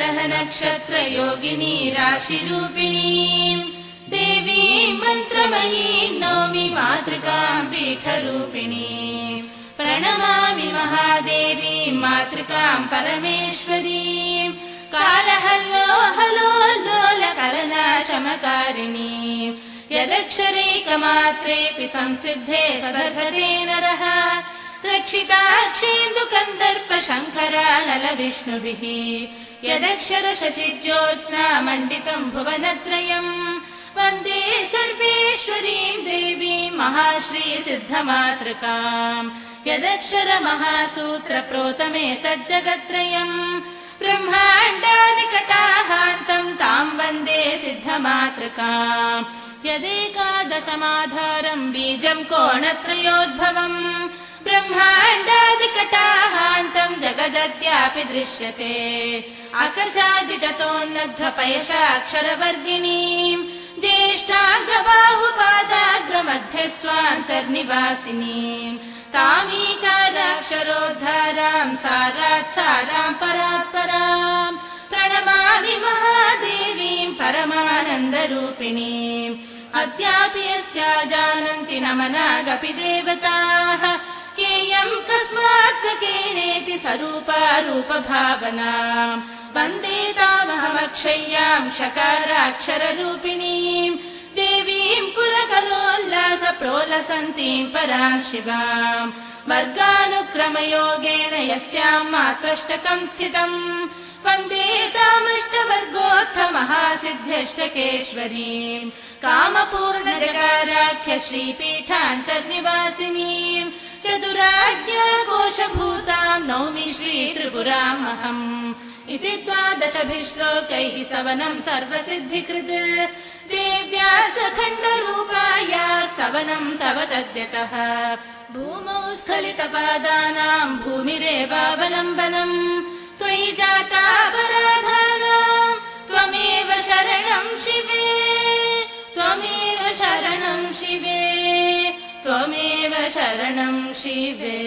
ग्रह नक्षत्र योगिनी राशिरूपिणीम् देवीं मन्त्रमयीं नौमि मातृकां पीठरूपिणीम् प्रणमामि महादेवीं मातृकां परमेश्वरीं कालहल्लोलकलनाशमकारिणीं यदक्षरैकमात्रेऽपि संसिद्धे सदर्भते नरः रक्षिताक्षेन्दुकन्दर्प शङ्करानलविष्णुभिः यदक्षर शशिज्योत्स्ना मण्डितम् भुवनत्रयम् वन्दे सर्वेश्वरीं देवीं महाश्रीसिद्धमातृकाम् यदक्षर महासूत्र प्रोतमेतज्जगत्त्रयम् ब्रह्माण्डादिकटाहान्तम् ताम् वन्दे सिद्धमातृकाम् यदेकादशमाधारम् बीजम् कोणत्रयोद्भवम् ब्रह्माण्डादिकटाहान्तम् जगदद्यापि दृश्यते आकर्षादिततोन्नद्धपयशाक्षरवर्गिणीम् ज्येष्ठाङ्गबाहुपादाग्रमध्यस्वान्तर्निवासिनीम् तामीकाराक्षरोद्धाराम् सारात् साराम् परात् पराम् प्रणमामि महादेवीम् परमानन्दरूपिणीम् अद्यापि यस्या जानन्ति न मनागपि देवताः केयम् कस्मात्केनेति स्वरूपा रूपभावनाम् वन्दे तामहमक्षय्याम् शकाराक्षररूपिणीम् देवीं कुलकलोल्लास प्रोलसन्तीम् पराम् शिवाम् वर्गानुक्रमयोगेन यस्याम् मात्रष्टकम् स्थितम् वन्दे तामष्टवर्गोत्थ महासिद्ध्यष्टकेश्वरीम् कामपूर्णजकाराख्य श्रीपीठान्तर्निवासिनीम् चतुराज्ञा कोशभूताम् नौमि श्रीत्रिपुरामहम् इति 12 श्लोकैः स्तवनम् सर्वसिद्धिकृत् देव्या स्वखण्डरूपाया स्तवनम् तव तद्यतः भूमौ स्खलितपादानाम् भूमिरेवावलम्बनम् त्वयि जातापराधानाम् त्वमेव शरणम् शिवे त्वमेव शरणम् शिवे त्वमेव शरणम् शिवे।